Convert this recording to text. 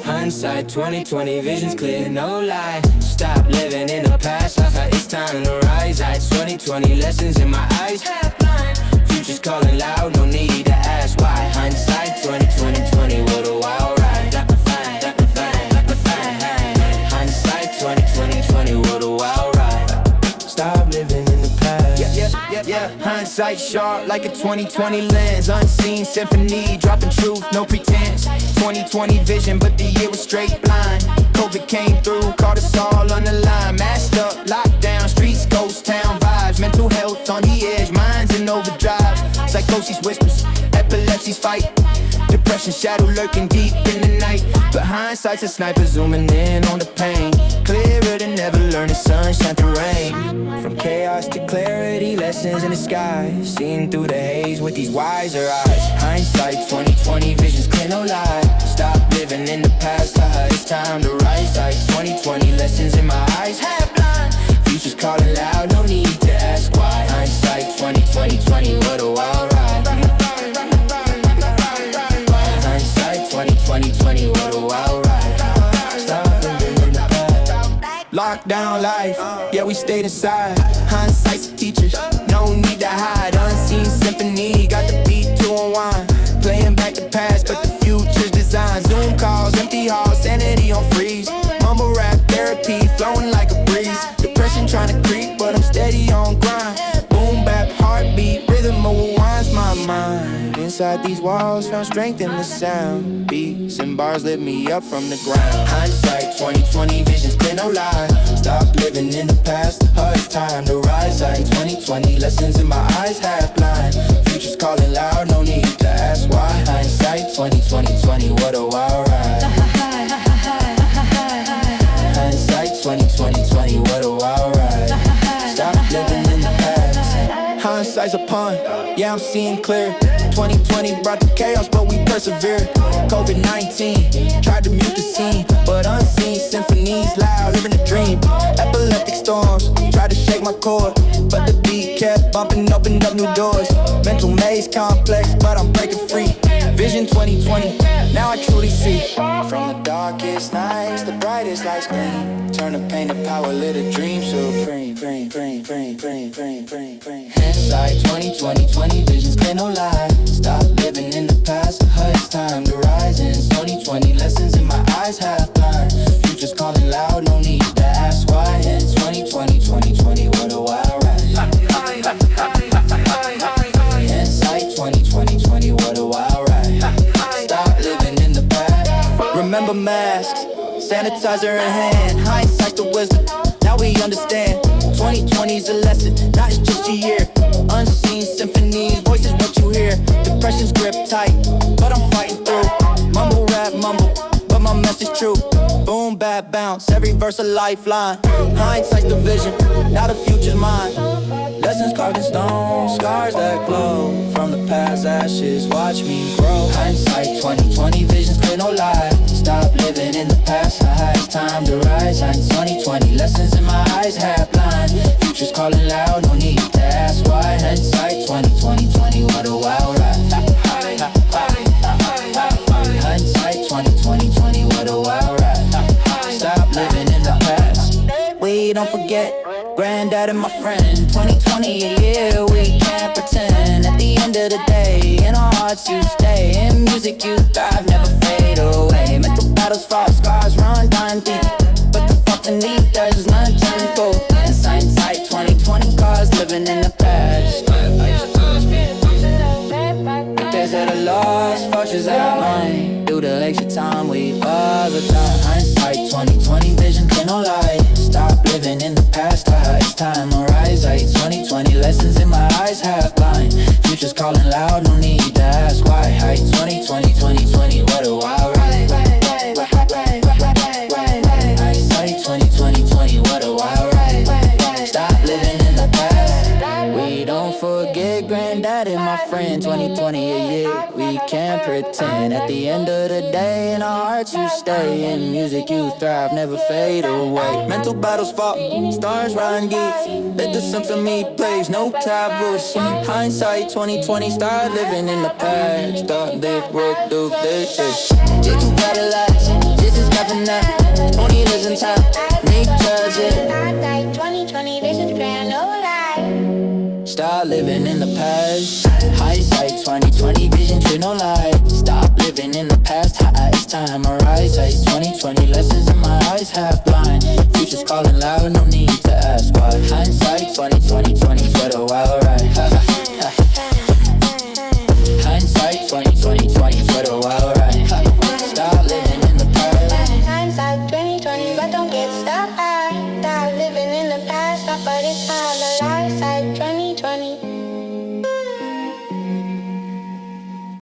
Hindsight 2020, vision's clear, no lie. Stop living in the past, it's time to rise. Heights 2020, lessons in my eyes, half blind. Future's calling loud, no need to ask why. Hindsight 2020, what a wild ride. Hindsight 2020, what a wild ride. Stop living in the past. Yeah. Hindsight sharp like a 2020 lens. Unseen symphony, dropping truth, no pretense. 2020 vision, but the year was straight blind. COVID came through, caught us all on the line. Masked up, lockdown, streets, ghost town vibes. Mental health on the edge, minds in overdrive. Psychosis whispers, epilepsy's fight. Depression shadow lurking deep in the night. But hindsight's a sniper zooming in on the pain. Clearer than ever, learning sunshine through rain. From chaos to clarity, lessons in the sky. Seeing through the haze with these wiser eyes. Hindsight 2020, vision's clear, no lie. Stop living in the past, it's time to rise. Like 2020, lessons in my eyes, half blind. Future's calling loud, no need to ask why. Hindsight 2020, what a wild ride. Hindsight 2020, what a wild ride. Stop living in the past. Lockdown life, yeah, we stayed inside. Hindsight's a teacher, no need to hide. Unseen symphony, got the beat to unwind. Playing back the past, but the future's designed. Zoom calls, empty halls, sanity on freeze. Mumble rap therapy, flowing like a breeze. Depression trying to creep, but I'm steady on grind. Boom bap, heartbeat, rhythm rewinds my mind. Inside these walls, found strength in the sound. Beats and bars lift me up from the ground. Hindsight 2020, vision's clear, no lie. Stop living in the past, it's time to rise. Like 2020, lessons in my eyes, half blind. Future's calling loud, no need to ask why. Hindsight 2020, what a wild ride. Hindsight 2020, what a wild ride. Stop living in the past. Hindsight's a pun, yeah, I'm seeing clear. 2020 brought the chaos, but we persevered. COVID-19 tried to mute the scene, but unseen symphonies loud, living a dream. Epileptic storms tried to shake my core, but the beat kept bumping, opened up new doors. Mental maze complex, but I'm breaking free. Vision 2020, now I truly see. From the darkest nights, the brightest lights gleam. Turn the pain to power, lit a dream supreme. Hindsight 2020, vision's clear, no lie. Stop living in the past, it's time to rise. In 2020, lessons in my eyes, half blind. Future's calling loud, no need to ask why. In 2020, what a wild ride. Hindsight 2020, what a wild ride. Stop living in the past. Remember masks, sanitizer in hand. Hindsight's the wisdom, now we understand. 2020's a lesson, not just a year. Unseen symphonies, voices what you hear. Depression's grip tight, but I'm fighting through. Mumble rap, but my message true. Boom, bap, bounce, every verse a lifeline. Hindsight's the vision, now the future's mine. Lessons carved in stone, scars that glow. From the past ashes, watch me grow. Hindsight 2020, vision's clear, no lie. Stop living in the past, it's time to rise. Hindsight 2020, lessons in my eyes, half blind. Future's calling loud, no need to ask why. Hindsight 2020, what a wild ride. Hindsight 2020, what a wild ride. Stop living in the past. We don't forget, granddad and my friend. 2020 a year, we can't pretend. At the end of the day, in our hearts you stay. In music you thrive, never fade away. Mental battles, fought, scars run down deep. But the fuck beneath, there's none to go. Hindsight 2020, cars living in the past. Days that are lost, fortunes that are mine. Through the extra time we buzz the time. Hindsight 2020, vision clear, no lie. Stop living in the past, it's time to rise. Like 2020, lessons in my eyes, half blind. Future's calling loud, no need to ask why. Height 2020, what a wild ride. Hindsight 2020, what a wild ride. Stop living in the past. We don't forget granddad and my friend. 2020 a year, we can't pretend. At the end of the day, in our hearts you stay. In music you thrive, never fade away. Mental battles fought, stars run deep. Let the symphony plays, no taboos. Hindsight 2020, start living in the past. Start live, work, do this. Just to vitalize, this is nothing now. 20 lives in time, make it. Hindsight 2020, this is grand, no lie. Start living in the past. Hindsight 2020, vision true, no lie. Stop living in the past, it's time arise. 2020, lessons in my eyes half blind. Future's calling loud, no need to ask why. Hindsight 2020, 20 for the wild ride.